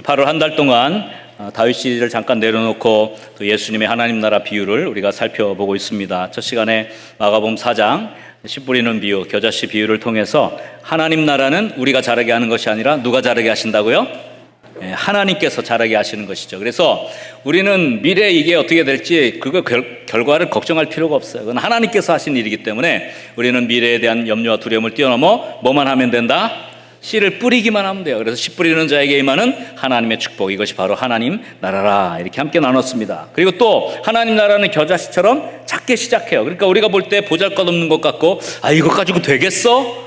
8월 한 달 동안 다윗 시리즈를 잠깐 내려놓고 또 예수님의 하나님 나라 비유를 우리가 살펴보고 있습니다. 첫 시간에 마가복음 4장 씨 뿌리는 비유, 겨자씨 비유를 통해서 하나님 나라는 우리가 자라게 하는 것이 아니라 누가 자라게 하신다고요? 하나님께서 자라게 하시는 것이죠. 그래서 우리는 미래에 이게 어떻게 될지 그거 결과를 걱정할 필요가 없어요. 그건 하나님께서 하신 일이기 때문에 우리는 미래에 대한 염려와 두려움을 뛰어넘어 뭐만 하면 된다? 씨를 뿌리기만 하면 돼요. 그래서 씨 뿌리는 자에게 임하는 하나님의 축복, 이것이 바로 하나님 나라라, 이렇게 함께 나눴습니다. 그리고 또 하나님 나라는 겨자씨처럼 작게 시작해요. 그러니까 우리가 볼 때 보잘것없는 것 같고 이거 가지고 되겠어?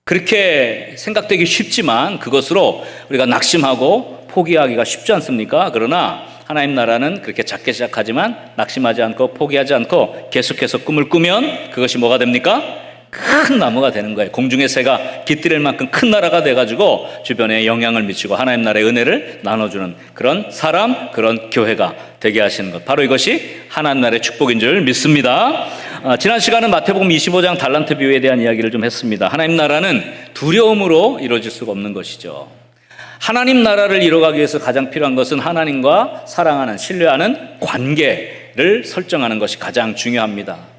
그렇게 생각되기 쉽지만 그것으로 우리가 낙심하고 포기하기가 쉽지 않습니까? 그러나 하나님 나라는 그렇게 작게 시작하지만 낙심하지 않고 포기하지 않고 계속해서 꿈을 꾸면 그것이 뭐가 됩니까? 큰 나무가 되는 거예요. 공중의 새가 깃들일 만큼 큰 나라가 돼가지고 주변에 영향을 미치고 하나님 나라의 은혜를 나눠주는 그런 사람, 그런 교회가 되게 하시는 것, 바로 이것이 하나님 나라의 축복인 줄 믿습니다. 지난 시간은 마태복음 25장 달란트 비유에 대한 이야기를 좀 했습니다. 하나님 나라는 두려움으로 이루어질 수가 없는 것이죠. 하나님 나라를 이뤄가기 위해서 가장 필요한 것은 하나님과 사랑하는, 신뢰하는 관계를 설정하는 것이 가장 중요합니다.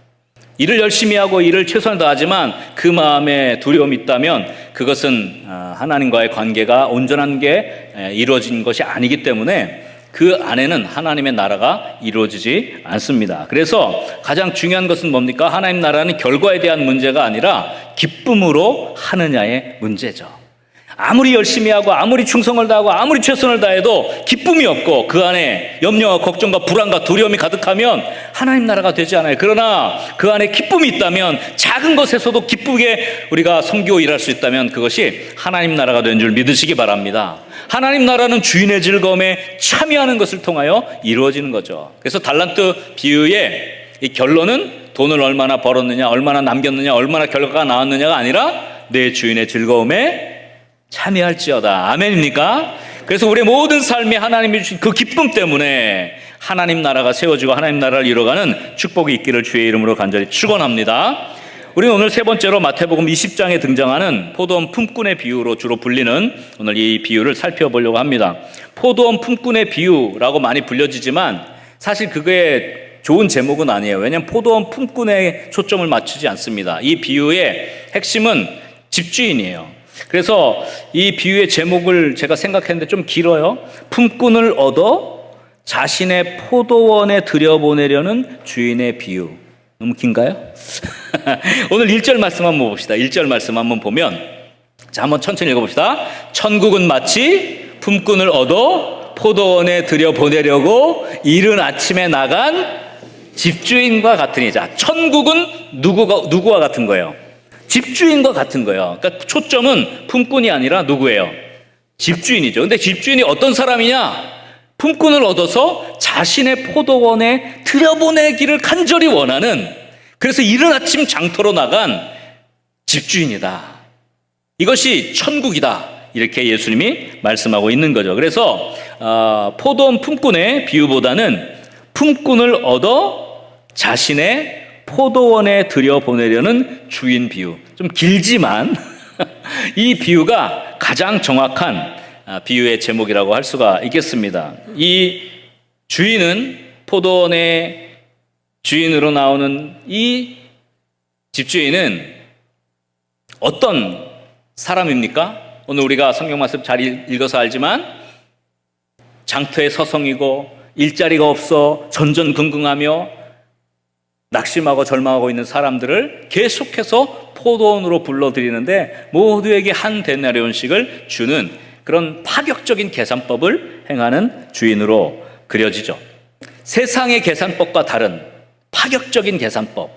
일을 열심히 하고 일을 최선을 다하지만 그 마음에 두려움이 있다면 그것은 하나님과의 관계가 온전한 게 이루어진 것이 아니기 때문에 그 안에는 하나님의 나라가 이루어지지 않습니다. 그래서 가장 중요한 것은 뭡니까? 하나님 나라는 결과에 대한 문제가 아니라 기쁨으로 하느냐의 문제죠. 아무리 열심히 하고 아무리 충성을 다하고 아무리 최선을 다해도 기쁨이 없고 그 안에 염려와 걱정과 불안과 두려움이 가득하면 하나님 나라가 되지 않아요. 그러나 그 안에 기쁨이 있다면, 작은 것에서도 기쁘게 우리가 섬기고 일할 수 있다면 그것이 하나님 나라가 된 줄 믿으시기 바랍니다. 하나님 나라는 주인의 즐거움에 참여하는 것을 통하여 이루어지는 거죠. 그래서 달란트 비유의 이 결론은 돈을 얼마나 벌었느냐, 얼마나 남겼느냐, 얼마나 결과가 나왔느냐가 아니라 내 주인의 즐거움에 참여할지어다. 아멘입니까? 그래서 우리의 모든 삶이 하나님이 주신 그 기쁨 때문에 하나님 나라가 세워지고 하나님 나라를 이뤄가는 축복이 있기를 주의 이름으로 간절히 축원합니다. 우리는 오늘 세 번째로 마태복음 20장에 등장하는 포도원 품꾼의 비유로 주로 불리는 오늘 이 비유를 살펴보려고 합니다. 포도원 품꾼의 비유라고 많이 불려지지만 사실 그게 좋은 제목은 아니에요. 왜냐하면 포도원 품꾼에 초점을 맞추지 않습니다. 이 비유의 핵심은 집주인이에요. 그래서 이 비유의 제목을 제가 생각했는데 좀 길어요. 품꾼을 얻어 자신의 포도원에 들여보내려는 주인의 비유. 너무 긴가요? 오늘 1절 말씀 한번 봅시다. 1절 말씀 한번 보면, 자, 한번 천천히 읽어봅시다. 천국은 마치 품꾼을 얻어 포도원에 들여보내려고 이른 아침에 나간 집주인과 같으니. 자, 천국은 누구와 같은 거예요? 집주인과 같은 거예요. 그러니까 초점은 품꾼이 아니라 누구예요? 집주인이죠. 근데 집주인이 어떤 사람이냐? 품꾼을 얻어서 자신의 포도원에 들여보내기를 간절히 원하는, 그래서 이른 아침 장터로 나간 집주인이다. 이것이 천국이다. 이렇게 예수님이 말씀하고 있는 거죠. 그래서 포도원 품꾼의 비유보다는 품꾼을 얻어 자신의 포도원에 들여보내려는 주인 비유. 좀 길지만 이 비유가 가장 정확한 비유의 제목이라고 할 수가 있겠습니다. 이 주인은, 포도원의 주인으로 나오는 이 집주인은 어떤 사람입니까? 오늘 우리가 성경 말씀 잘 읽어서 알지만 장터에 서성이고 일자리가 없어 전전긍긍하며 낙심하고 절망하고 있는 사람들을 계속해서 포도원으로 불러들이는데 모두에게 한 데나리온씩을 주는 그런 파격적인 계산법을 행하는 주인으로 그려지죠. 세상의 계산법과 다른 파격적인 계산법,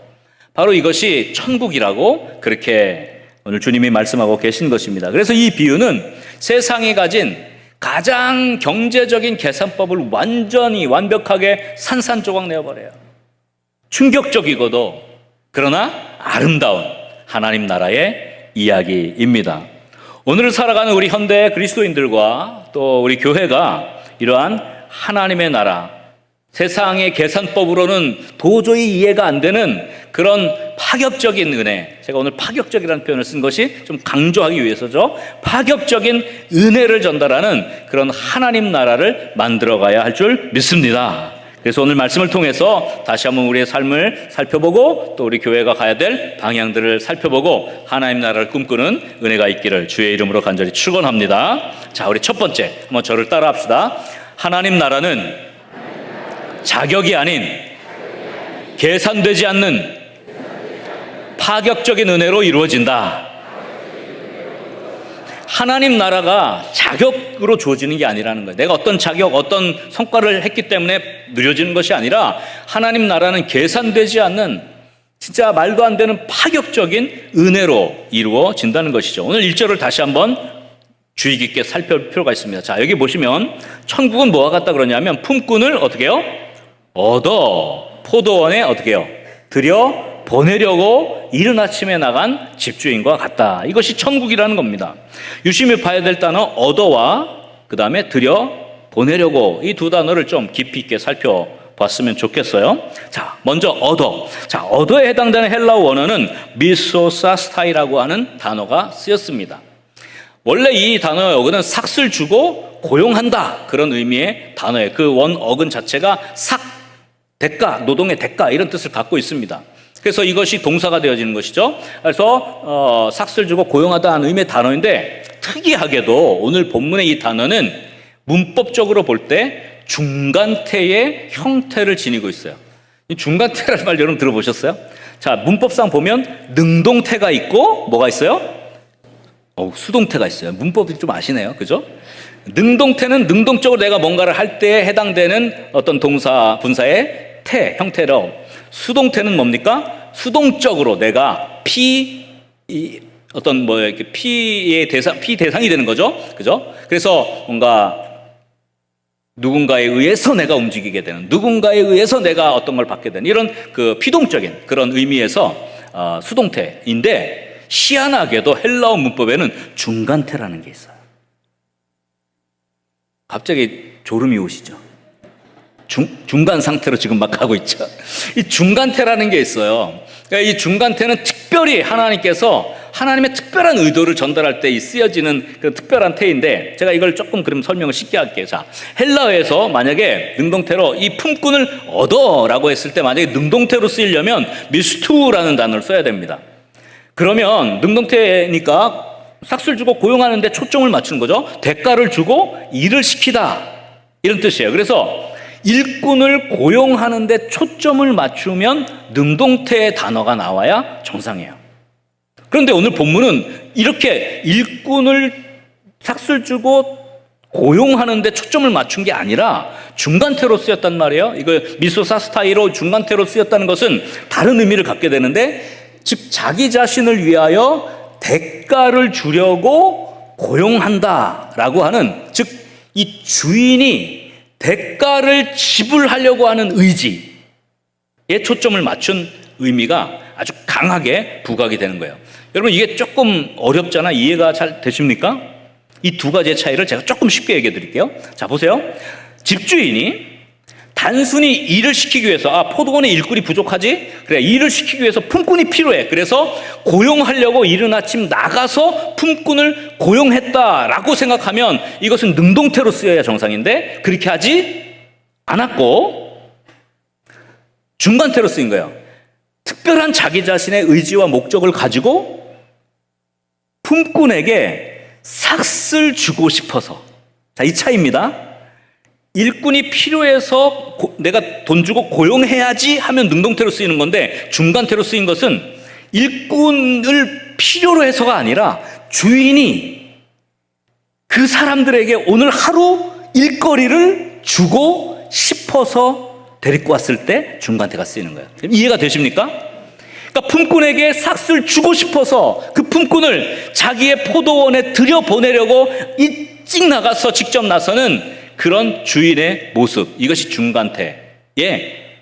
바로 이것이 천국이라고 그렇게 오늘 주님이 말씀하고 계신 것입니다. 그래서 이 비유는 세상이 가진 가장 경제적인 계산법을 완전히 완벽하게 산산조각 내어버려요. 충격적이고도 그러나 아름다운 하나님 나라의 이야기입니다. 오늘을 살아가는 우리 현대 그리스도인들과 또 우리 교회가 이러한 하나님의 나라, 세상의 계산법으로는 도저히 이해가 안 되는 그런 파격적인 은혜, 제가 오늘 파격적이라는 표현을 쓴 것이 좀 강조하기 위해서죠. 파격적인 은혜를 전달하는 그런 하나님 나라를 만들어가야 할 줄 믿습니다. 그래서 오늘 말씀을 통해서 다시 한번 우리의 삶을 살펴보고 또 우리 교회가 가야 될 방향들을 살펴보고 하나님 나라를 꿈꾸는 은혜가 있기를 주의 이름으로 간절히 축원합니다. 자, 우리 첫 번째 한번 저를 따라합시다. 하나님 나라는 자격이 아닌 계산되지 않는 파격적인 은혜로 이루어진다. 하나님 나라가 자격으로 주어지는 게 아니라는 거예요. 내가 어떤 자격, 어떤 성과를 했기 때문에 누려지는 것이 아니라 하나님 나라는 계산되지 않는 진짜 말도 안 되는 파격적인 은혜로 이루어진다는 것이죠. 오늘 1절을 다시 한번 주의 깊게 살펴볼 필요가 있습니다. 자, 여기 보시면 천국은 뭐와 같다 그러냐면 품꾼을 어떻게 해요? 얻어 포도원에 어떻게 해요? 들여 보내려고 이른 아침에 나간 집주인과 같다. 이것이 천국이라는 겁니다. 유심히 봐야 될 단어 얻어와 그 다음에 들여 보내려고, 이 두 단어를 좀 깊이 있게 살펴봤으면 좋겠어요. 자, 먼저 얻어. 자, 얻어에 해당되는 헬라어 원어는 미소사스타이라고 하는 단어가 쓰였습니다. 원래 이 단어의 어근은 삭슬 주고 고용한다, 그런 의미의 단어예요. 그 원 어근 자체가 삭, 대가, 노동의 대가, 이런 뜻을 갖고 있습니다. 그래서 이것이 동사가 되어지는 것이죠. 그래서 삭슬 주고 고용하다는 의미의 단어인데, 특이하게도 오늘 본문의 이 단어는 문법적으로 볼 때 중간태의 형태를 지니고 있어요. 이 중간태라는 말 여러분 들어보셨어요? 자, 문법상 보면 능동태가 있고 뭐가 있어요? 수동태가 있어요. 문법이 좀 아시네요, 그죠? 능동태는 능동적으로 내가 뭔가를 할 때에 해당되는 어떤 동사, 분사의 태, 형태로, 수동태는 뭡니까? 수동적으로 내가 어떤 이렇게 피의 대상이 되는 거죠. 그죠? 그래서 뭔가 누군가에 의해서 내가 움직이게 되는, 누군가에 의해서 내가 어떤 걸 받게 되는 이런 그 피동적인 그런 의미에서 수동태인데, 희한하게도 헬라어 문법에는 중간태라는 게 있어요. 갑자기 졸음이 오시죠? 중간 상태로 지금 막 가고 있죠. 이 중간태라는 게 있어요. 그러니까 이 중간태는 특별히 하나님께서 하나님의 특별한 의도를 전달할 때 쓰여지는 그 특별한 태인데, 제가 이걸 조금 그럼 설명을 쉽게 할게요. 자, 헬라어에서 만약에 능동태로 이 품꾼을 얻어라고 했을 때 만약에 능동태로 쓰이려면 미스투라는 단어를 써야 됩니다. 그러면 능동태니까 삭슬 주고 고용하는 데 초점을 맞추는 거죠. 대가를 주고 일을 시키다, 이런 뜻이에요. 그래서 일꾼을 고용하는 데 초점을 맞추면 능동태의 단어가 나와야 정상이에요. 그런데 오늘 본문은 이렇게 일꾼을 삭슬 주고 고용하는 데 초점을 맞춘 게 아니라 중간태로 쓰였단 말이에요. 이거 미소사스타이로 중간태로 쓰였다는 것은 다른 의미를 갖게 되는데, 즉 자기 자신을 위하여 대가를 주려고 고용한다라고 하는, 즉 이 주인이 대가를 지불하려고 하는 의지에 초점을 맞춘 의미가 아주 강하게 부각이 되는 거예요. 여러분, 이게 조금 어렵잖아. 이해가 잘 되십니까? 이 두 가지의 차이를 제가 조금 쉽게 얘기해 드릴게요. 자, 보세요. 집주인이 단순히 일을 시키기 위해서, 포도원에 일꾼이 부족하지? 그래, 일을 시키기 위해서 품꾼이 필요해. 그래서 고용하려고 이른 아침 나가서 품꾼을 고용했다라고 생각하면 이것은 능동태로 쓰여야 정상인데, 그렇게 하지 않았고 중간태로 쓰인 거예요. 특별한 자기 자신의 의지와 목적을 가지고 품꾼에게 삭슬 주고 싶어서. 자, 이 차이입니다. 일꾼이 필요해서 내가 돈 주고 고용해야지 하면 능동태로 쓰이는 건데, 중간태로 쓰인 것은 일꾼을 필요로 해서가 아니라 주인이 그 사람들에게 오늘 하루 일거리를 주고 싶어서 데리고 왔을 때 중간태가 쓰이는 거예요. 이해가 되십니까? 그러니까 품꾼에게 삭슬 주고 싶어서 그 품꾼을 자기의 포도원에 들여보내려고 일찍 나가서 직접 나서는 그런 주인의 모습, 이것이 중간태의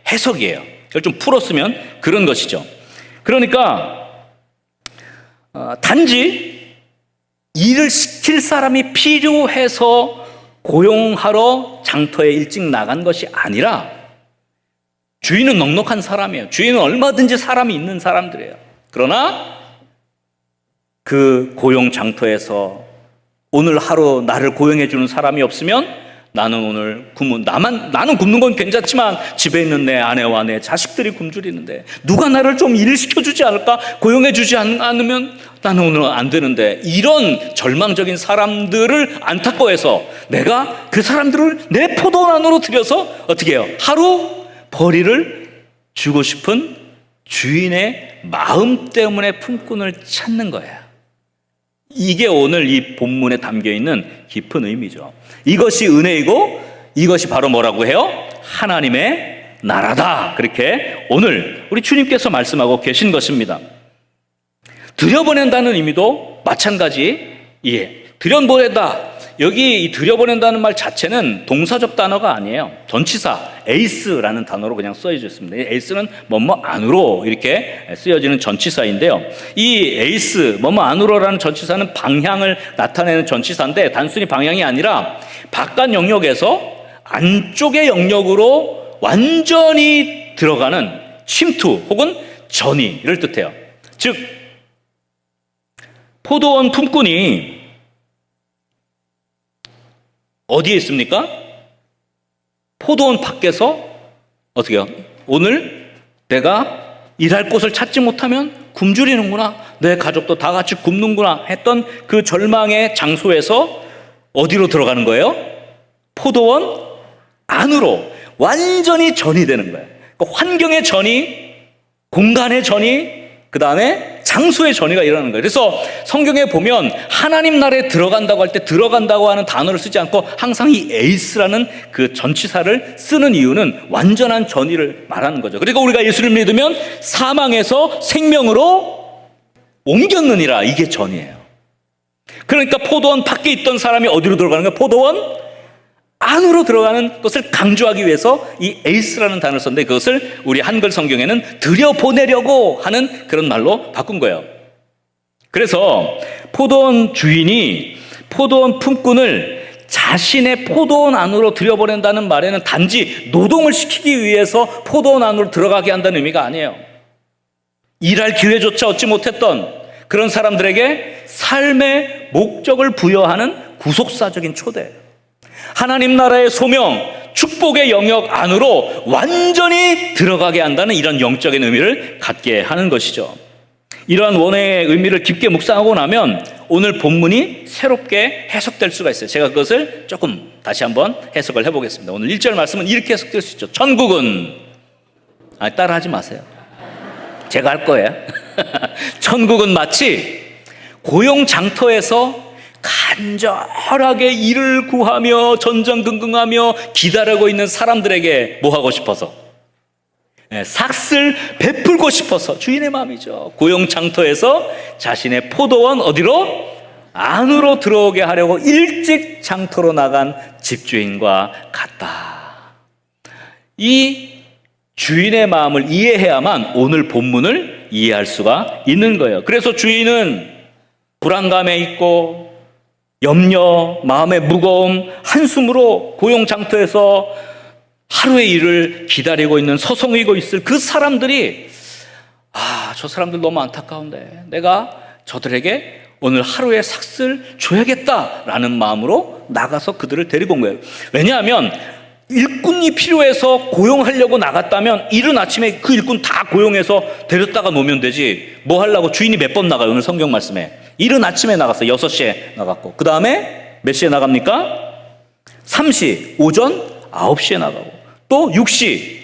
해석이에요. 그걸 좀 풀었으면 그런 것이죠. 그러니까 단지 일을 시킬 사람이 필요해서 고용하러 장터에 일찍 나간 것이 아니라 주인은 넉넉한 사람이에요. 주인은 얼마든지 사람이 있는 사람들이에요. 그러나 그 고용 장터에서 오늘 하루 나를 고용해 주는 사람이 없으면 나는 오늘 나는 굶는 건 괜찮지만 집에 있는 내 아내와 내 자식들이 굶주리는데 누가 나를 좀 일을 시켜주지 않을까? 고용해 주지 않으면 나는 오늘 안 되는데, 이런 절망적인 사람들을 안타까워해서 내가 그 사람들을 내 포도원 안으로 들여서 어떻게 해요? 하루 벌이를 주고 싶은 주인의 마음 때문에 품꾼을 찾는 거예요. 이게 오늘 이 본문에 담겨있는 깊은 의미죠. 이것이 은혜이고 이것이 바로 뭐라고 해요? 하나님의 나라다. 그렇게 오늘 우리 주님께서 말씀하고 계신 것입니다. 들여보낸다는 의미도 마찬가지. 들여보낸다. 여기 이 들여보낸다는 말 자체는 동사적 단어가 아니에요. 전치사 에이스라는 단어로 그냥 쓰여져 있습니다. 에이스는 뭐뭐 안으로 이렇게 쓰여지는 전치사인데요. 이 에이스 뭐뭐 안으로라는 전치사는 방향을 나타내는 전치사인데, 단순히 방향이 아니라 바깥 영역에서 안쪽의 영역으로 완전히 들어가는 침투 혹은 전이를 뜻해요. 즉 포도원 품꾼이 어디에 있습니까? 포도원 밖에서 어떻게 해요? 오늘 내가 일할 곳을 찾지 못하면 굶주리는구나, 내 가족도 다 같이 굶는구나 했던 그 절망의 장소에서 어디로 들어가는 거예요? 포도원 안으로 완전히 전이 되는 거예요. 그러니까 환경의 전이, 공간의 전이, 그 다음에 장소의 전이가 일어나는 거예요. 그래서 성경에 보면 하나님 나라에 들어간다고 할 때 들어간다고 하는 단어를 쓰지 않고 항상 이 에이스라는 그 전치사를 쓰는 이유는 완전한 전이를 말하는 거죠. 그러니까 우리가 예수를 믿으면 사망에서 생명으로 옮겼느니라, 이게 전이에요. 그러니까 포도원 밖에 있던 사람이 어디로 들어가는 거예요? 포도원 안으로 들어가는 것을 강조하기 위해서 이 에이스라는 단어를 썼는데, 그것을 우리 한글 성경에는 들여보내려고 하는 그런 말로 바꾼 거예요. 그래서 포도원 주인이 포도원 품꾼을 자신의 포도원 안으로 들여보낸다는 말에는 단지 노동을 시키기 위해서 포도원 안으로 들어가게 한다는 의미가 아니에요. 일할 기회조차 얻지 못했던 그런 사람들에게 삶의 목적을 부여하는 구속사적인 초대예요. 하나님 나라의 소명, 축복의 영역 안으로 완전히 들어가게 한다는 이런 영적인 의미를 갖게 하는 것이죠. 이러한 원어의 의미를 깊게 묵상하고 나면 오늘 본문이 새롭게 해석될 수가 있어요. 제가 그것을 조금 다시 한번 해석을 해보겠습니다. 오늘 1절 말씀은 이렇게 해석될 수 있죠. 천국은, 따라하지 마세요. 제가 할 거예요. 천국은 마치 고용 장터에서 간절하게 일을 구하며 전전긍긍하며 기다리고 있는 사람들에게 뭐 하고 싶어서? 삭을 베풀고 싶어서, 주인의 마음이죠. 고용 장터에서 자신의 포도원 어디로? 안으로 들어오게 하려고 일찍 장터로 나간 집주인과 같다. 이 주인의 마음을 이해해야만 오늘 본문을 이해할 수가 있는 거예요. 그래서 주인은 불안감에 있고 염려, 마음의 무거움, 한숨으로 고용 장터에서 하루의 일을 기다리고 있는, 서성이고 있을 그 사람들이, 저 사람들 너무 안타까운데 내가 저들에게 오늘 하루의 삭을 줘야겠다라는 마음으로 나가서 그들을 데리고 온 거예요. 왜냐하면 일꾼이 필요해서 고용하려고 나갔다면 이른 아침에 그 일꾼 다 고용해서 데렸다가 놓으면 되지, 뭐 하려고 주인이 몇 번 나가요? 오늘 성경 말씀에 이른 아침에 나갔어요. 6시에 나갔고, 그 다음에 몇 시에 나갑니까? 3시, 오전 9시에 나가고, 또 6시,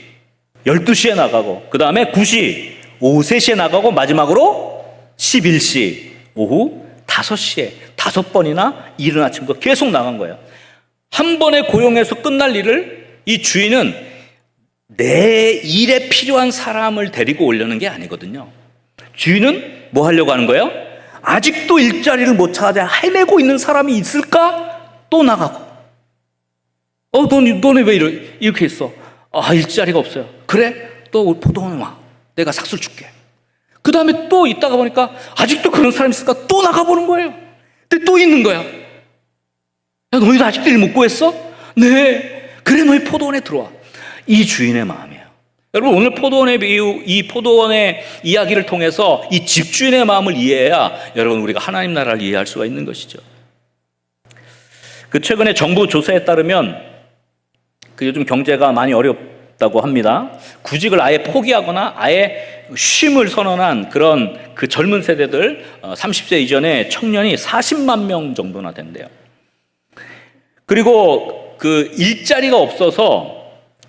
12시에 나가고, 그 다음에 9시, 오후 3시에 나가고, 마지막으로 11시, 오후 5시에 5번이나 이른 아침부터 계속 나간 거예요. 한 번에 고용해서 끝날 일을 이 주인은 내 일에 필요한 사람을 데리고 오려는 게 아니거든요. 주인은 뭐 하려고 하는 거예요? 아직도 일자리를 못 찾아 헤매고 있는 사람이 있을까? 또 나가고. 너네 왜 이렇게 있어? 일자리가 없어요. 그래? 또 포도원 와. 내가 삭술 줄게. 그 다음에 또 있다가 보니까 아직도 그런 사람이 있을까? 또 나가보는 거예요. 근데 또 있는 거야. 야, 너희도 아직도 일 못 구했어? 네. 그래, 너희 포도원에 들어와. 이 주인의 마음이에요. 여러분, 오늘 포도원의 비유, 이 포도원의 이야기를 통해서 이 집주인의 마음을 이해해야 여러분 우리가 하나님 나라를 이해할 수가 있는 것이죠. 그 최근에 정부 조사에 따르면 그 요즘 경제가 많이 어렵다고 합니다. 구직을 아예 포기하거나 아예 쉼을 선언한 그런 그 젊은 세대들 30세 이전의 청년이 40만 명 정도나 된대요. 그리고 그 일자리가 없어서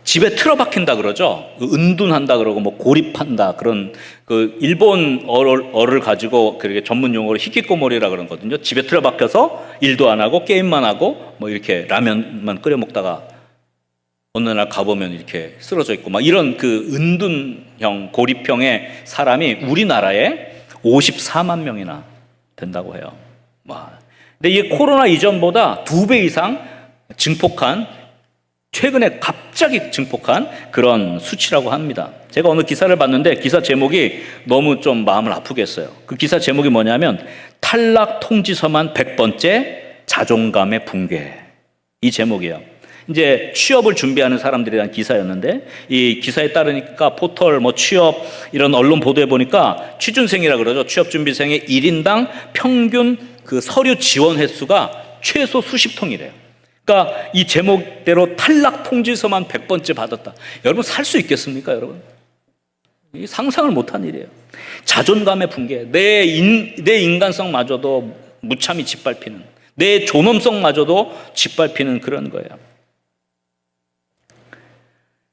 집에 틀어박힌다 그러죠. 은둔한다 그러고 뭐 고립한다 그런 그 일본 어를 가지고 그렇게 전문 용어로 히키코모리라 그러거든요. 집에 틀어박혀서 일도 안 하고 게임만 하고 뭐 이렇게 라면만 끓여 먹다가 어느 날 가보면 이렇게 쓰러져 있고 막 이런 그 은둔형 고립형의 사람이 우리나라에 54만 명이나 된다고 해요. 와. 근데 이게 코로나 이전보다 2배 이상 증폭한, 최근에 갑자기 증폭한 그런 수치라고 합니다. 제가 어느 기사를 봤는데 기사 제목이 너무 좀 마음을 아프게 했어요. 그 기사 제목이 뭐냐면 탈락 통지서만 100번째 자존감의 붕괴. 이 제목이에요. 이제 취업을 준비하는 사람들에 대한 기사였는데 이 기사에 따르니까 포털 뭐 취업 이런 언론 보도에 보니까 취준생이라 그러죠. 취업 준비생의 1인당 평균 그 서류 지원 횟수가 최소 수십 통이래요. 그러니까 이 제목대로 탈락 통지서만 100번째 받았다. 여러분 살 수 있겠습니까, 여러분? 이 상상을 못한 일이에요. 자존감의 붕괴, 내 인간성마저도 무참히 짓밟히는, 내 존엄성마저도 짓밟히는 그런 거예요.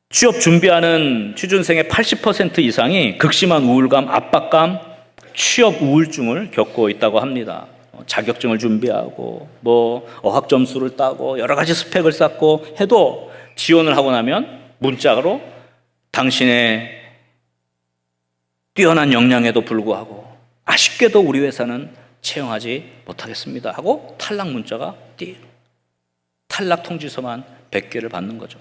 취업 준비하는 취준생의 80% 이상이 극심한 우울감, 압박감, 취업 우울증을 겪고 있다고 합니다. 자격증을 준비하고 뭐 어학 점수를 따고 여러 가지 스펙을 쌓고 해도 지원을 하고 나면 문자로 당신의 뛰어난 역량에도 불구하고 아쉽게도 우리 회사는 채용하지 못하겠습니다 하고 탈락 문자가 탈락 통지서만 100개를 받는 거죠.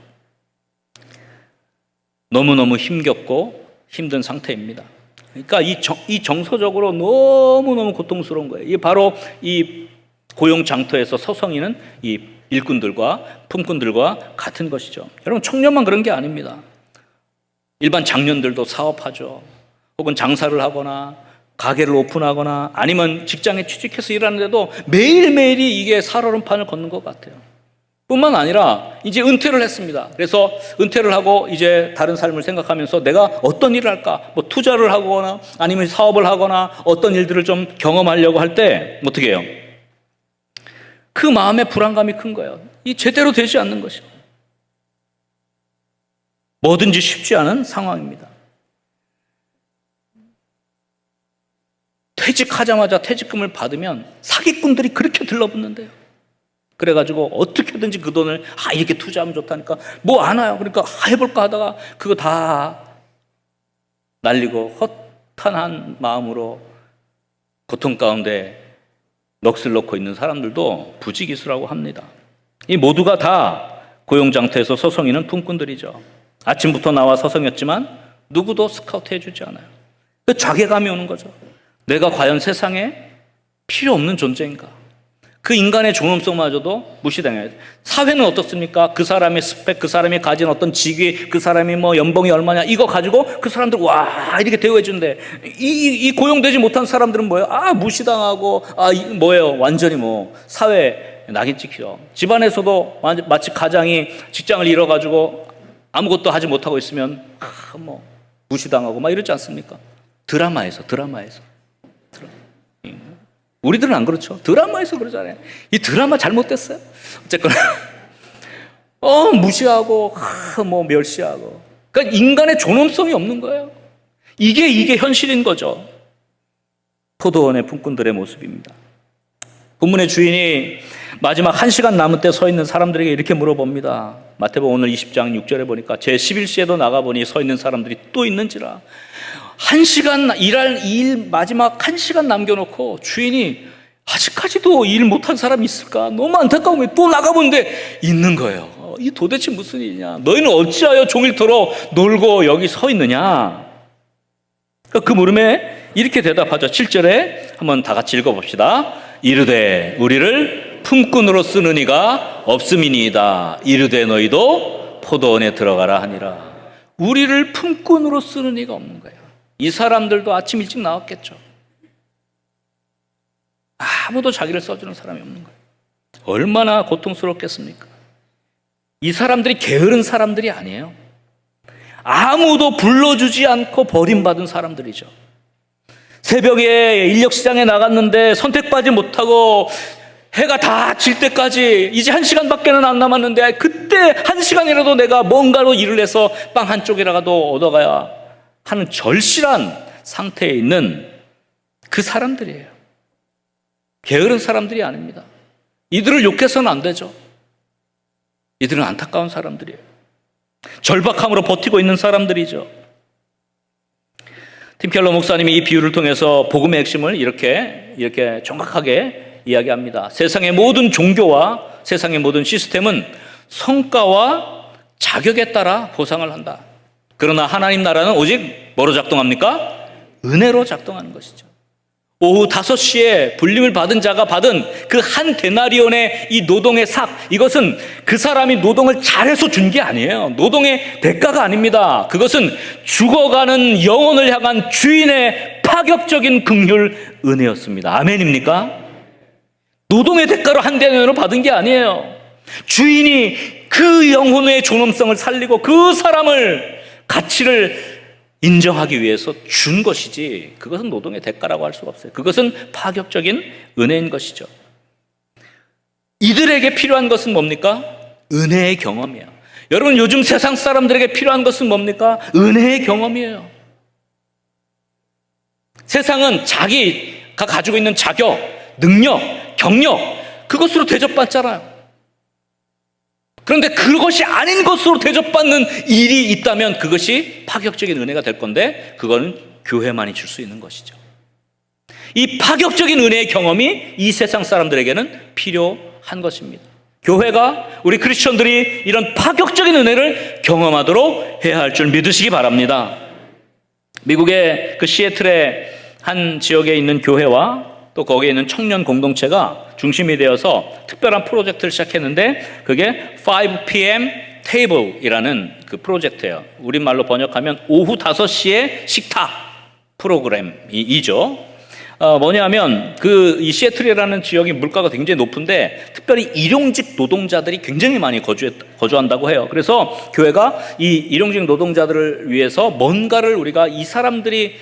너무너무 힘겹고 힘든 상태입니다. 그러니까 이 정서적으로 너무너무 고통스러운 거예요. 이게 바로 이 고용 장터에서 서성이는 이 일꾼들과 품꾼들과 같은 것이죠. 여러분, 청년만 그런 게 아닙니다. 일반 장년들도 사업하죠. 혹은 장사를 하거나 가게를 오픈하거나 아니면 직장에 취직해서 일하는데도 매일매일이 이게 살얼음판을 걷는 것 같아요. 뿐만 아니라 이제 은퇴를 했습니다. 그래서 은퇴를 하고 이제 다른 삶을 생각하면서 내가 어떤 일을 할까? 뭐 투자를 하거나 아니면 사업을 하거나 어떤 일들을 좀 경험하려고 할 때 어떻게 해요? 그 마음의 불안감이 큰 거예요. 이 제대로 되지 않는 것이요. 뭐든지 쉽지 않은 상황입니다. 퇴직하자마자 퇴직금을 받으면 사기꾼들이 그렇게 들러붙는데요. 그래가지고 어떻게든지 그 돈을 이렇게 투자하면 좋다니까 뭐 안 와요. 그러니까 해볼까 하다가 그거 다 날리고 허탄한 마음으로 고통 가운데 넋을 놓고 있는 사람들도 부지기수라고 합니다. 이 모두가 다 고용장터에서 서성이는 품꾼들이죠. 아침부터 나와 서성였지만 누구도 스카우트 해주지 않아요. 그 자괴감이 오는 거죠. 내가 과연 세상에 필요 없는 존재인가? 그 인간의 존엄성마저도 무시당해요. 사회는 어떻습니까? 그 사람의 스펙, 그 사람이 가진 어떤 직위, 그 사람이 뭐 연봉이 얼마냐 이거 가지고 그 사람들 와 이렇게 대우해 준대. 이 고용되지 못한 사람들은 뭐예요? 무시당하고 뭐예요? 완전히 뭐 사회 낙인 찍히죠. 집안에서도 마치 가장이 직장을 잃어가지고 아무것도 하지 못하고 있으면 뭐 무시당하고 막 이러지 않습니까? 드라마에서. 우리들은 안 그렇죠. 드라마에서 그러잖아요. 이 드라마 잘못됐어요. 어쨌거나 무시하고 뭐 멸시하고. 그러니까 인간의 존엄성이 없는 거예요. 이게 현실인 거죠. 포도원의 품꾼들의 모습입니다. 본문의 주인이 마지막 1시간 남은 때 서 있는 사람들에게 이렇게 물어봅니다. 마태복음 오늘 20장 6절에 보니까 제 11시에도 나가보니 서 있는 사람들이 또 있는지라. 1시간 일할 일 마지막 1시간 남겨놓고 주인이 아직까지도 일 못한 사람이 있을까? 너무 안타까운 거예요. 또 나가보는데 있는 거예요. 이 도대체 무슨 일이냐? 너희는 어찌하여 종일토록 놀고 여기 서 있느냐? 그 물음에 이렇게 대답하죠. 7절에 한번 다 같이 읽어봅시다. 이르되 우리를 품꾼으로 쓰는 이가 없음이니이다. 이르되 너희도 포도원에 들어가라 하니라. 우리를 품꾼으로 쓰는 이가 없는 거예요. 이 사람들도 아침 일찍 나왔겠죠. 아무도 자기를 써주는 사람이 없는 거예요. 얼마나 고통스럽겠습니까? 이 사람들이 게으른 사람들이 아니에요. 아무도 불러주지 않고 버림받은 사람들이죠. 새벽에 인력시장에 나갔는데 선택받지 못하고 해가 다 질 때까지 이제 1시간밖에 안 남았는데 그때 1시간이라도 내가 뭔가로 일을 해서 빵 한 쪽이라도 얻어가야 하는 절실한 상태에 있는 그 사람들이에요. 게으른 사람들이 아닙니다. 이들을 욕해서는 안 되죠. 이들은 안타까운 사람들이에요. 절박함으로 버티고 있는 사람들이죠. 팀 켈러 목사님이 이 비유를 통해서 복음의 핵심을 이렇게 정확하게 이야기합니다. 세상의 모든 종교와 세상의 모든 시스템은 성과와 자격에 따라 보상을 한다. 그러나 하나님 나라는 오직 뭐로 작동합니까? 은혜로 작동하는 것이죠. 오후 5시에 불림을 받은 자가 받은 그 한 데나리온의 이 노동의 삭, 이것은 그 사람이 노동을 잘해서 준 게 아니에요. 노동의 대가가 아닙니다. 그것은 죽어가는 영혼을 향한 주인의 파격적인 긍휼 은혜였습니다. 아멘입니까? 노동의 대가로 한 데나리온을 받은 게 아니에요. 주인이 그 영혼의 존엄성을 살리고 그 사람을 가치를 인정하기 위해서 준 것이지, 그것은 노동의 대가라고 할 수가 없어요. 그것은 파격적인 은혜인 것이죠. 이들에게 필요한 것은 뭡니까? 은혜의 경험이에요. 여러분, 요즘 세상 사람들에게 필요한 것은 뭡니까? 은혜의 경험이에요. 세상은 자기가 가지고 있는 자격, 능력, 경력, 그것으로 대접받잖아요. 그런데 그것이 아닌 것으로 대접받는 일이 있다면 그것이 파격적인 은혜가 될 건데, 그거는 교회만이 줄 수 있는 것이죠. 이 파격적인 은혜의 경험이 이 세상 사람들에게는 필요한 것입니다. 교회가, 우리 크리스천들이 이런 파격적인 은혜를 경험하도록 해야 할 줄 믿으시기 바랍니다. 미국의 그 시애틀의 한 지역에 있는 교회와 또 거기에 있는 청년 공동체가 중심이 되어서 특별한 프로젝트를 시작했는데, 그게 5pm table이라는 그 프로젝트예요. 우리말로 번역하면 오후 5시에 식탁 프로그램이죠. 뭐냐면 이 시애틀이라는 지역이 물가가 굉장히 높은데 특별히 일용직 노동자들이 굉장히 많이 거주한다고 해요. 그래서 교회가 이 일용직 노동자들을 위해서 뭔가를, 우리가 이 사람들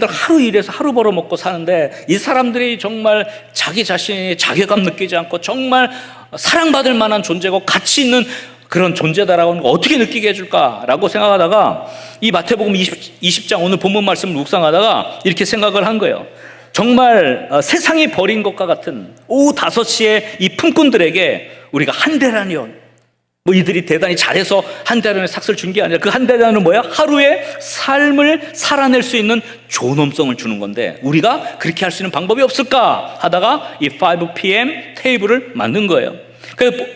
하루 일해서 하루 벌어 먹고 사는데 이 사람들이 정말 자기 자신이 자괴감 느끼지 않고 정말 사랑받을 만한 존재고 가치 있는 그런 존재다라고 하는 거 어떻게 느끼게 해줄까라고 생각하다가 이 마태복음 20장 오늘 본문 말씀을 묵상하다가 이렇게 생각을 한 거예요. 정말 세상이 버린 것과 같은 오후 5시에 이 품꾼들에게 우리가 한 데나리온, 뭐 이들이 대단히 잘해서 한 데나리온의 삭스를 준 게 아니라 그 한 데나리온은 뭐야? 하루의 삶을 살아낼 수 있는 존엄성을 주는 건데, 우리가 그렇게 할 수 있는 방법이 없을까 하다가 이 5pm 테이블을 만든 거예요.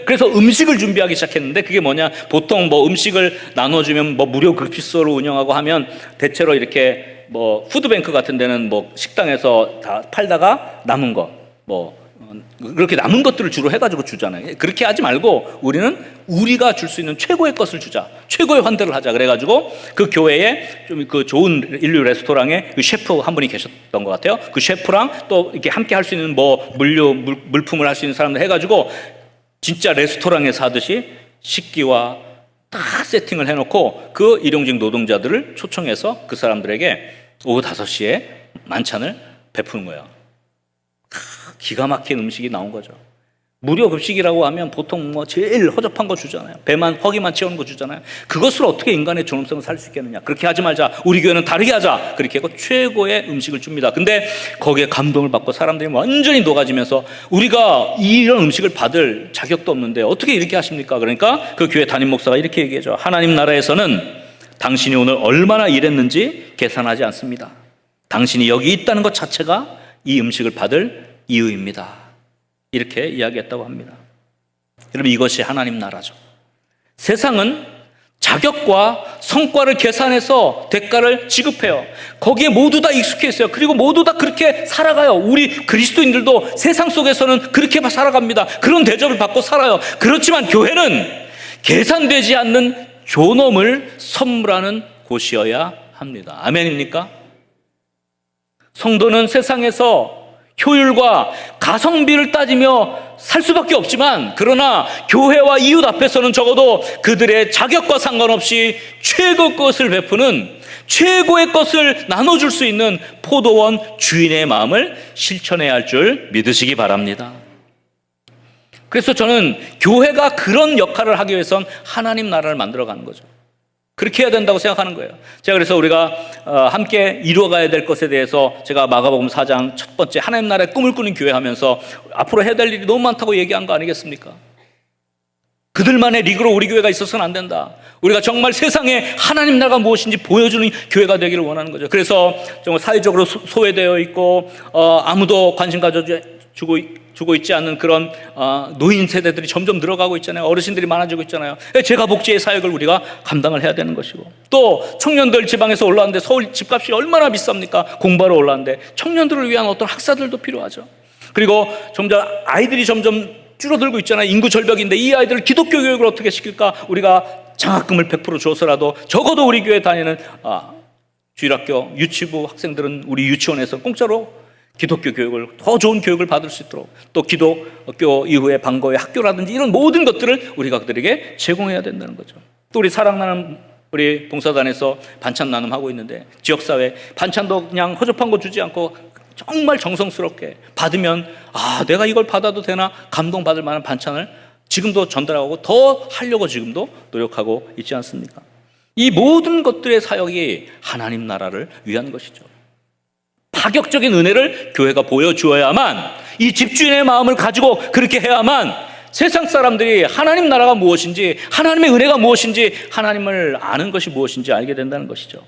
그래서 음식을 준비하기 시작했는데, 그게 뭐냐, 보통 뭐 음식을 나눠주면 뭐 무료 급식소를 운영하고 하면 대체로 이렇게 뭐 푸드뱅크 같은 데는 뭐 식당에서 다 팔다가 남은 거, 뭐 그렇게 남은 것들을 주로 해가지고 주잖아요. 그렇게 하지 말고 우리는 우리가 줄 수 있는 최고의 것을 주자, 최고의 환대를 하자. 그래가지고 그 교회에 좀 그 좋은 인류 레스토랑에 그 셰프 한 분이 계셨던 것 같아요. 그 셰프랑 또 이렇게 함께 할 수 있는 뭐 물품을 할 수 있는 사람들 해가지고 진짜 레스토랑에서 하듯이 식기와 다 세팅을 해놓고 그 일용직 노동자들을 초청해서 그 사람들에게 오후 5시에 만찬을 베푸는 거예요. 기가 막힌 음식이 나온 거죠. 무료 급식이라고 하면 보통 뭐 제일 허접한 거 주잖아요. 배만, 허기만 채우는 거 주잖아요. 그것으로 어떻게 인간의 존엄성을 살 수 있겠느냐. 그렇게 하지 말자. 우리 교회는 다르게 하자. 그렇게 하고 최고의 음식을 줍니다. 근데 거기에 감동을 받고 사람들이 완전히 녹아지면서 우리가 이런 음식을 받을 자격도 없는데 어떻게 이렇게 하십니까? 그러니까 그 교회 담임 목사가 이렇게 얘기하죠. 하나님 나라에서는 당신이 오늘 얼마나 일했는지 계산하지 않습니다. 당신이 여기 있다는 것 자체가 이 음식을 받을 이유입니다. 이렇게 이야기했다고 합니다. 여러분, 이것이 하나님 나라죠. 세상은 자격과 성과를 계산해서 대가를 지급해요. 거기에 모두 다 익숙해 있어요. 그리고 모두 다 그렇게 살아가요. 우리 그리스도인들도 세상 속에서는 그렇게 살아갑니다. 그런 대접을 받고 살아요. 그렇지만 교회는 계산되지 않는 존엄을 선물하는 곳이어야 합니다. 아멘입니까? 성도는 세상에서 효율과 가성비를 따지며 살 수밖에 없지만, 그러나 교회와 이웃 앞에서는 적어도 그들의 자격과 상관없이 최고 것을 베푸는, 최고의 것을 나눠줄 수 있는 포도원 주인의 마음을 실천해야 할 줄 믿으시기 바랍니다. 그래서 저는 교회가 그런 역할을 하기 위해선 하나님 나라를 만들어가는 거죠. 그렇게 해야 된다고 생각하는 거예요. 제가 그래서 우리가 함께 이루어가야 될 것에 대해서 제가 마가복음 4장 첫 번째 하나님 나라의 꿈을 꾸는 교회 하면서 앞으로 해야 될 일이 너무 많다고 얘기한 거 아니겠습니까? 그들만의 리그로 우리 교회가 있어서는 안 된다. 우리가 정말 세상에 하나님 나라가 무엇인지 보여주는 교회가 되기를 원하는 거죠. 그래서 정말 사회적으로 소외되어 있고 아무도 관심 가져주고 있지 않는 그런 노인 세대들이 점점 늘어가고 있잖아요. 어르신들이 많아지고 있잖아요. 재가복지의 사역을 우리가 감당을 해야 되는 것이고, 또 청년들 지방에서 올라왔는데 서울 집값이 얼마나 비쌉니까? 공부하러 올라왔는데 청년들을 위한 어떤 학사들도 필요하죠. 그리고 점점 아이들이 점점 줄어들고 있잖아요. 인구 절벽인데 이 아이들을 기독교 교육을 어떻게 시킬까? 우리가 장학금을 100% 줘서라도 적어도 우리 교회 다니는 주일학교 유치부 학생들은 우리 유치원에서 공짜로 기독교 교육을, 더 좋은 교육을 받을 수 있도록, 또 기독교 이후에 방과후 학교라든지 이런 모든 것들을 우리가 그들에게 제공해야 된다는 거죠. 또 우리 사랑나눔, 우리 봉사단에서 반찬 나눔하고 있는데 지역사회 반찬도 그냥 허접한 거 주지 않고 정말 정성스럽게 받으면 내가 이걸 받아도 되나 감동받을 만한 반찬을 지금도 전달하고 더 하려고 지금도 노력하고 있지 않습니까? 이 모든 것들의 사역이 하나님 나라를 위한 것이죠. 파격적인 은혜를 교회가 보여주어야만, 이 집주인의 마음을 가지고 그렇게 해야만 세상 사람들이 하나님 나라가 무엇인지, 하나님의 은혜가 무엇인지, 하나님을 아는 것이 무엇인지 알게 된다는 것이죠.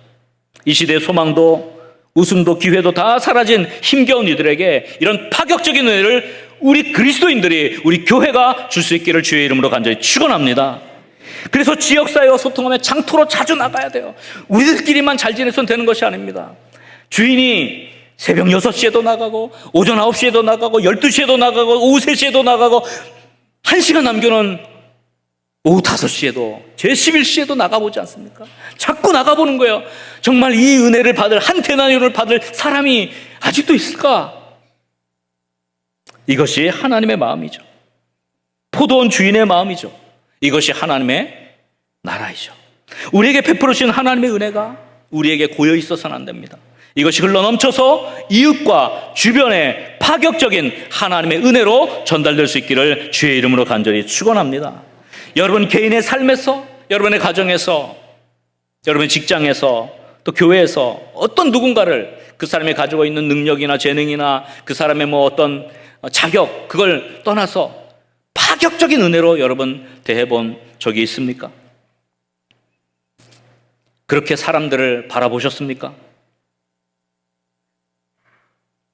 이 시대의 소망도 웃음도 기회도 다 사라진 힘겨운 이들에게 이런 파격적인 은혜를 우리 그리스도인들이, 우리 교회가 줄 수 있기를 주의 이름으로 간절히 축원합니다. 그래서 지역사회와 소통하며 장터로 자주 나가야 돼요. 우리들끼리만 잘 지내서는 되는 것이 아닙니다. 주인이 새벽 6시에도 나가고 오전 9시에도 나가고 12시에도 나가고 오후 3시에도 나가고 1시간 남겨놓은 오후 5시에도 제11시에도 나가보지 않습니까? 자꾸 나가보는 거예요. 정말 이 은혜를 받을, 한 데나리온을 받을 사람이 아직도 있을까? 이것이 하나님의 마음이죠. 포도원 주인의 마음이죠. 이것이 하나님의 나라이죠. 우리에게 베풀어 주신 하나님의 은혜가 우리에게 고여 있어서는 안 됩니다. 이것이 흘러넘쳐서 이웃과 주변에 파격적인 하나님의 은혜로 전달될 수 있기를 주의 이름으로 간절히 축원합니다. 여러분 개인의 삶에서, 여러분의 가정에서, 여러분의 직장에서, 또 교회에서 어떤 누군가를, 그 사람이 가지고 있는 능력이나 재능이나 그 사람의 어떤 자격, 그걸 떠나서 파격적인 은혜로 여러분 대해본 적이 있습니까? 그렇게 사람들을 바라보셨습니까?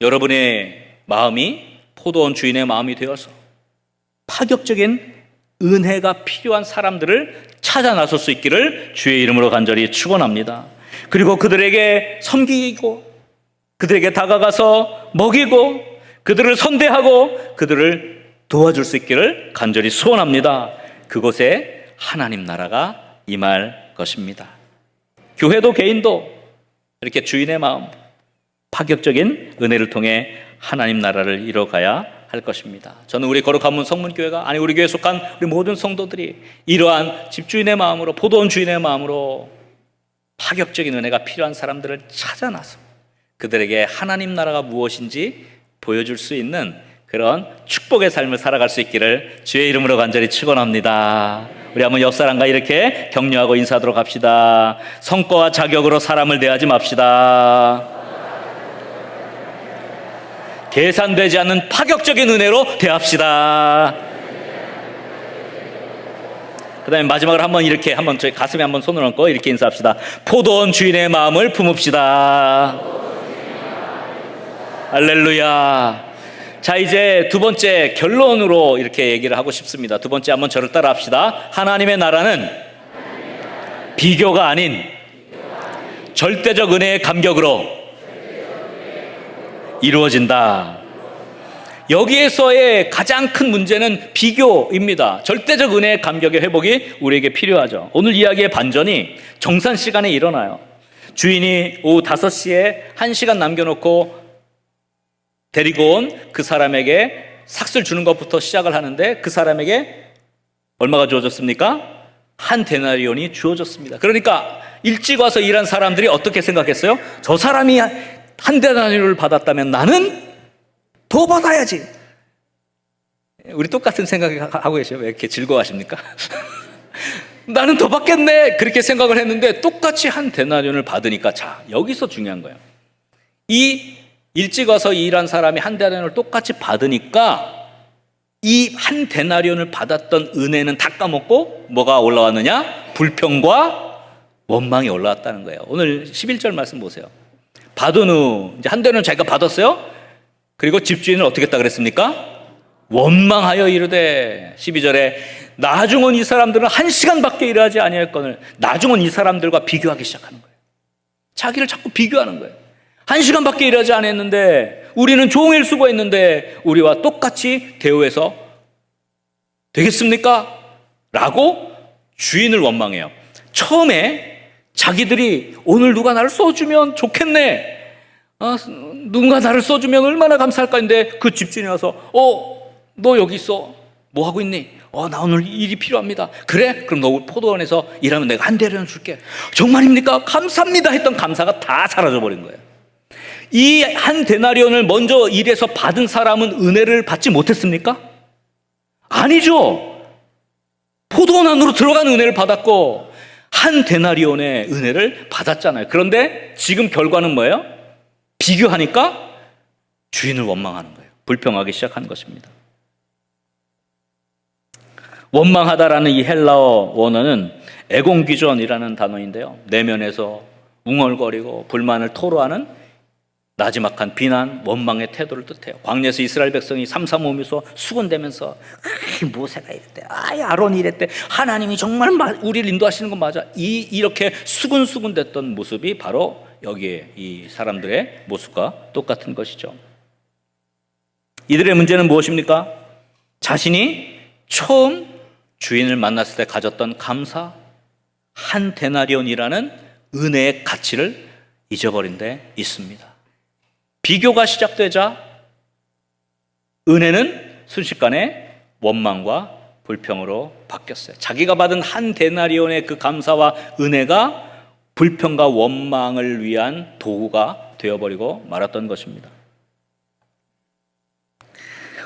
여러분의 마음이 포도원 주인의 마음이 되어서 파격적인 은혜가 필요한 사람들을 찾아 나설 수 있기를 주의 이름으로 간절히 축원합니다. 그리고 그들에게 섬기고, 그들에게 다가가서 먹이고, 그들을 선대하고 그들을 도와줄 수 있기를 간절히 소원합니다. 그곳에 하나님 나라가 임할 것입니다. 교회도 개인도 이렇게 주인의 마음, 파격적인 은혜를 통해 하나님 나라를 이뤄가야 할 것입니다. 저는 우리 거룩한 문 성문교회가, 우리 교회에 속한 우리 모든 성도들이 이러한 집주인의 마음으로, 포도원 주인의 마음으로 파격적인 은혜가 필요한 사람들을 찾아 나서 그들에게 하나님 나라가 무엇인지 보여줄 수 있는 그런 축복의 삶을 살아갈 수 있기를 주의 이름으로 간절히 축원합니다. 우리 한번 옆 사람과 이렇게 격려하고 인사하도록 합시다. 성과와 자격으로 사람을 대하지 맙시다. 계산되지 않는 파격적인 은혜로 대합시다. 그 다음에 마지막으로 한번 저희 가슴에 한번 손을 얹고 이렇게 인사합시다. 포도원 주인의 마음을 품읍시다. 할렐루야. 자, 이제 두 번째 결론으로 이렇게 얘기를 하고 싶습니다. 두 번째 한번 저를 따라 합시다. 하나님의 나라는 비교가 아닌 절대적 은혜의 감격으로 이루어진다. 여기에서의 가장 큰 문제는 비교입니다. 절대적 은혜의 감격의 회복이 우리에게 필요하죠. 오늘 이야기의 반전이 정산 시간에 일어나요. 주인이 오후 5시에 1시간 남겨놓고 데리고 온 그 사람에게 삭슬 주는 것부터 시작을 하는데, 그 사람에게 얼마가 주어졌습니까? 한 데나리온이 주어졌습니다. 그러니까 일찍 와서 일한 사람들이 어떻게 생각했어요? 저 사람이 한 데나리온을 받았다면 나는 더 받아야지. 우리 똑같은 생각하고 계세요? 왜 이렇게 즐거워하십니까? 나는 더 받겠네, 그렇게 생각을 했는데 똑같이 한 데나리온을 받으니까, 자, 여기서 중요한 거예요. 이 일찍 와서 일한 사람이 한 데나리온을 똑같이 받으니까 이 한 데나리온을 받았던 은혜는 다 까먹고 뭐가 올라왔느냐? 불평과 원망이 올라왔다는 거예요. 오늘 11절 말씀 보세요. 받은 후 이제 한 데나리온 자기가 받았어요. 그리고 집주인을 어떻게 했다 그랬습니까? 원망하여 이르되, 12절에 나중은 이 사람들은 1시간밖에 일하지 아니했거늘. 나중은 이 사람들과 비교하기 시작하는 거예요. 자기를 자꾸 비교하는 거예요. 1시간밖에 일하지 않았는데, 우리는 종일 수고했는데 우리와 똑같이 대우해서 되겠습니까? 라고 주인을 원망해요. 처음에 자기들이 오늘 누가 나를 써주면 좋겠네, 누군가 나를 써주면 얼마나 감사할까 했는데, 그 집주인이 와서 너 여기 있어, 뭐 하고 있니? 나 오늘 일이 필요합니다. 그래? 그럼 너 포도원에서 일하면 내가 한 데나리온 줄게. 정말입니까? 감사합니다 했던 감사가 다 사라져버린 거예요. 이 한 데나리온을 먼저 일해서 받은 사람은 은혜를 받지 못했습니까? 아니죠. 포도원 안으로 들어간 은혜를 받았고 한 데나리온의 은혜를 받았잖아요. 그런데 지금 결과는 뭐예요? 비교하니까 주인을 원망하는 거예요. 불평하기 시작하는 것입니다. 원망하다라는 이 헬라어 원어는 에곤기존이라는 단어인데요, 내면에서 웅얼거리고 불만을 토로하는 나지막한 비난, 원망의 태도를 뜻해요. 광야에서 이스라엘 백성이 삼삼오면서 수군대면서 모세가 이랬대, 아론이 이랬대, 하나님이 정말 우리를 인도하시는 건 맞아, 이렇게 수군수군댔던 모습이 바로 여기에 이 사람들의 모습과 똑같은 것이죠. 이들의 문제는 무엇입니까? 자신이 처음 주인을 만났을 때 가졌던 감사, 한 데나리온이라는 은혜의 가치를 잊어버린 데 있습니다. 비교가 시작되자 은혜는 순식간에 원망과 불평으로 바뀌었어요. 자기가 받은 한 데나리온의 그 감사와 은혜가 불평과 원망을 위한 도구가 되어버리고 말았던 것입니다.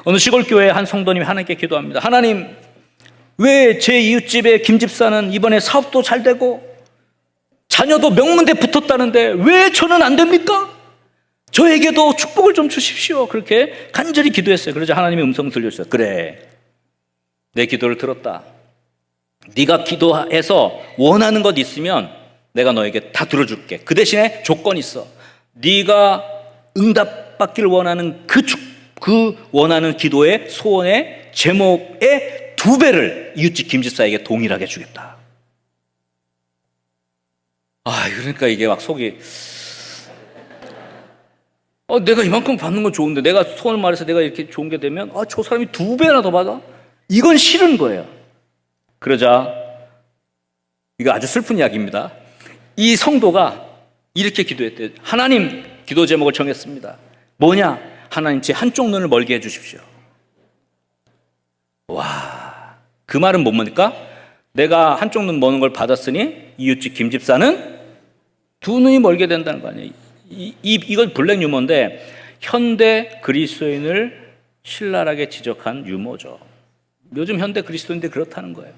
어느 시골교회의 한 성도님이 하나님께 기도합니다. 하나님, 왜 제 이웃집의 김집사는 이번에 사업도 잘 되고 자녀도 명문대 붙었다는데 왜 저는 안 됩니까? 저에게도 축복을 좀 주십시오. 그렇게 간절히 기도했어요. 그러자 하나님의 음성을 들려주셨어요. 그래, 내 기도를 들었다. 네가 기도해서 원하는 것 있으면 내가 너에게 다 들어줄게. 그 대신에 조건이 있어. 네가 응답받기를 원하는 그 원하는 기도의 소원의 제목의 2배를 이웃집 김집사에게 동일하게 주겠다. 그러니까 이게 막 속이, 내가 이만큼 받는 건 좋은데, 내가 소원을 말해서 내가 이렇게 좋은 게 되면 저 사람이 2배나 더 받아? 이건 싫은 거예요. 그러자, 이거 아주 슬픈 이야기입니다. 이 성도가 이렇게 기도했대요. 하나님, 기도 제목을 정했습니다. 뭐냐? 하나님, 제 한쪽 눈을 멀게 해주십시오. 와, 그 말은 뭡니까? 내가 한쪽 눈 머는 걸 받았으니 이웃집 김집사는 2눈이 멀게 된다는 거 아니에요. 이건 블랙 유머인데 현대 그리스도인을 신랄하게 지적한 유머죠. 요즘 현대 그리스도인들이 그렇다는 거예요.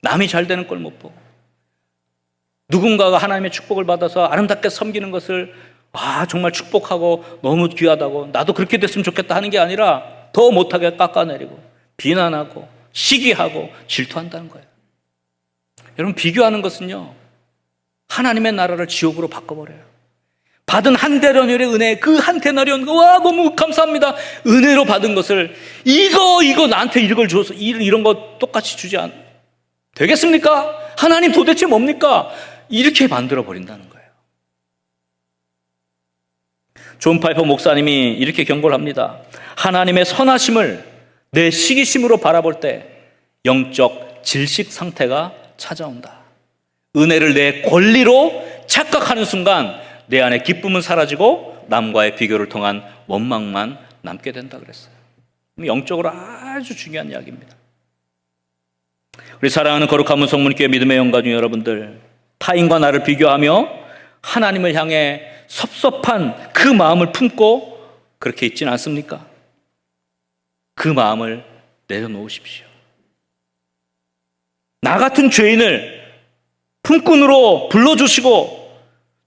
남이 잘 되는 걸 못 보고, 누군가가 하나님의 축복을 받아서 아름답게 섬기는 것을 정말 축복하고 너무 귀하다고 나도 그렇게 됐으면 좋겠다 하는 게 아니라 더 못하게 깎아내리고 비난하고 시기하고 질투한다는 거예요. 여러분, 비교하는 것은요, 하나님의 나라를 지옥으로 바꿔버려요. 받은 한 데나리온의 은혜, 그 한 데나리온, 너무 감사합니다. 은혜로 받은 것을 이거 나한테 이걸 줘서 이런 거 똑같이 주지 되겠습니까? 하나님 도대체 뭡니까? 이렇게 만들어 버린다는 거예요. 존 파이퍼 목사님이 이렇게 경고를 합니다. 하나님의 선하심을 내 시기심으로 바라볼 때 영적 질식 상태가 찾아온다. 은혜를 내 권리로 착각하는 순간 내 안에 기쁨은 사라지고 남과의 비교를 통한 원망만 남게 된다 그랬어요. 영적으로 아주 중요한 이야기입니다. 우리 사랑하는 거룩한 문성문교회 믿음의 영가중 여러분들, 타인과 나를 비교하며 하나님을 향해 섭섭한 그 마음을 품고 그렇게 있지는 않습니까? 그 마음을 내려놓으십시오. 나 같은 죄인을 품꾼으로 불러주시고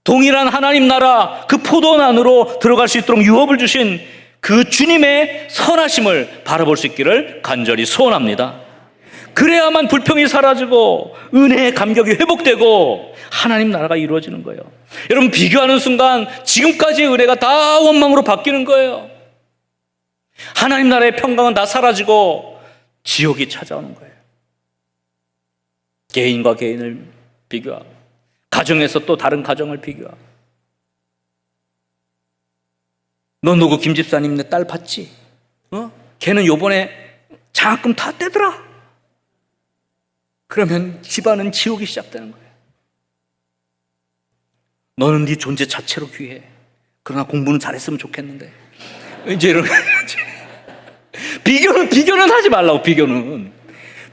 동일한 하나님 나라 그 포도원 안으로 들어갈 수 있도록 유업을 주신 그 주님의 선하심을 바라볼 수 있기를 간절히 소원합니다. 그래야만 불평이 사라지고 은혜의 감격이 회복되고 하나님 나라가 이루어지는 거예요. 여러분, 비교하는 순간 지금까지의 은혜가 다 원망으로 바뀌는 거예요. 하나님 나라의 평강은 다 사라지고 지옥이 찾아오는 거예요. 개인과 개인을 비교하고 가정에서 또 다른 가정을 비교하고, 너 누구 김 집사님 딸 봤지? 걔는 요번에 장학금 다 떼더라. 그러면 집안은 지옥이 시작되는 거예요. 너는 네 존재 자체로 귀해. 그러나 공부는 잘했으면 좋겠는데. 이제 이런 비교는 하지 말라고.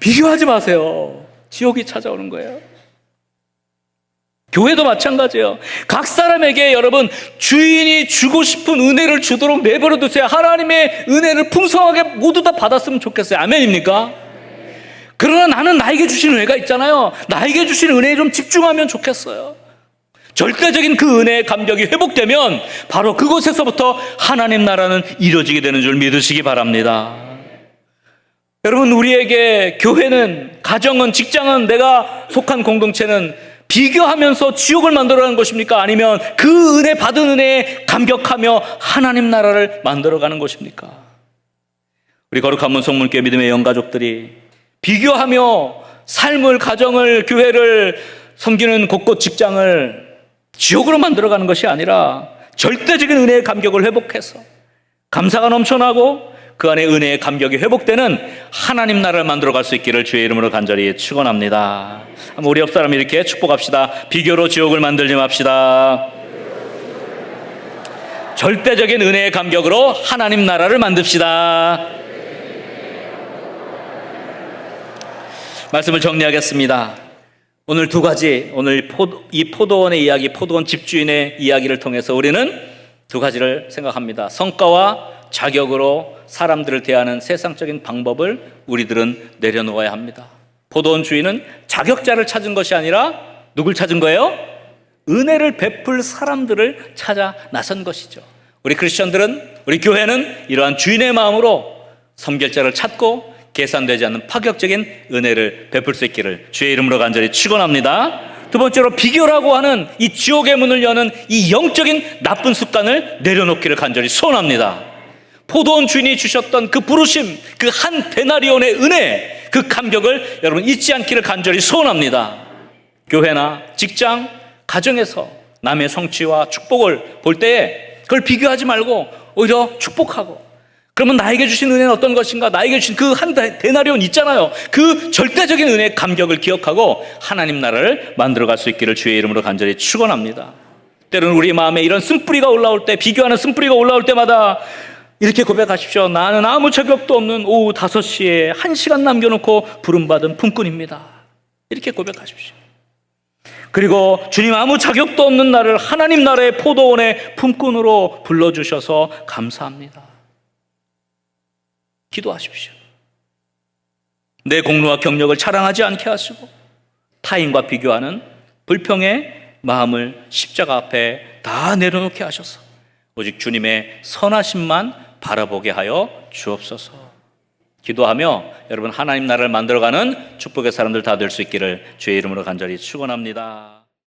비교하지 마세요. 지옥이 찾아오는 거예요. 교회도 마찬가지예요. 각 사람에게 여러분 주인이 주고 싶은 은혜를 주도록 내버려 두세요. 하나님의 은혜를 풍성하게 모두 다 받았으면 좋겠어요. 아멘입니까? 그러나 나는 나에게 주신 은혜가 있잖아요. 나에게 주신 은혜에 좀 집중하면 좋겠어요. 절대적인 그 은혜의 감격이 회복되면 바로 그곳에서부터 하나님 나라는 이루어지게 되는 줄 믿으시기 바랍니다. 여러분, 우리에게 교회는, 가정은, 직장은, 내가 속한 공동체는 비교하면서 지옥을 만들어가는 것입니까? 아니면 그 은혜 받은 은혜에 감격하며 하나님 나라를 만들어가는 것입니까? 우리 거룩한 문성문교회 믿음의 영가족들이 비교하며 삶을, 가정을, 교회를, 섬기는 곳곳 직장을 지옥으로 만들어가는 것이 아니라 절대적인 은혜의 감격을 회복해서 감사가 넘쳐나고 그 안에 은혜의 감격이 회복되는 하나님 나라를 만들어갈 수 있기를 주의 이름으로 간절히 축원합니다. 한번 우리 옆 사람 이렇게 축복합시다. 비교로 지옥을 만들지 맙시다. 절대적인 은혜의 감격으로 하나님 나라를 만듭시다. 말씀을 정리하겠습니다. 오늘 두 가지, 오늘 이 포도원의 이야기, 포도원 집주인의 이야기를 통해서 우리는 두 가지를 생각합니다. 성과와 자격으로 사람들을 대하는 세상적인 방법을 우리들은 내려놓아야 합니다. 포도원 주인은 자격자를 찾은 것이 아니라 누굴 찾은 거예요? 은혜를 베풀 사람들을 찾아 나선 것이죠. 우리 크리스천들은, 우리 교회는 이러한 주인의 마음으로 섬길자를 찾고 계산되지 않는 파격적인 은혜를 베풀 수 있기를 주의 이름으로 간절히 축원합니다. 두 번째로 비교라고 하는 이 지옥의 문을 여는 이 영적인 나쁜 습관을 내려놓기를 간절히 소원합니다. 포도원 주인이 주셨던 그 부르심, 그 한 데나리온의 은혜, 그 감격을 여러분 잊지 않기를 간절히 소원합니다. 교회나 직장, 가정에서 남의 성취와 축복을 볼 때에 그걸 비교하지 말고 오히려 축복하고, 그러면 나에게 주신 은혜는 어떤 것인가? 나에게 주신 그 한 데나리온 있잖아요. 그 절대적인 은혜의 감격을 기억하고 하나님 나라를 만들어갈 수 있기를 주의 이름으로 간절히 축원합니다. 때로는 우리 마음에 이런 쓴뿌리가 올라올 때, 비교하는 쓴뿌리가 올라올 때마다 이렇게 고백하십시오. 나는 아무 자격도 없는 오후 5시에 1시간 남겨놓고 부름받은 품꾼입니다. 이렇게 고백하십시오. 그리고 주님, 아무 자격도 없는 나를 하나님 나라의 포도원의 품꾼으로 불러주셔서 감사합니다. 기도하십시오. 내 공로와 경력을 자랑하지 않게 하시고 타인과 비교하는 불평의 마음을 십자가 앞에 다 내려놓게 하셔서 오직 주님의 선하심만 바라보게 하여 주옵소서. 기도하며 여러분 하나님 나라를 만들어가는 축복의 사람들 다 될 수 있기를 주의 이름으로 간절히 축원합니다.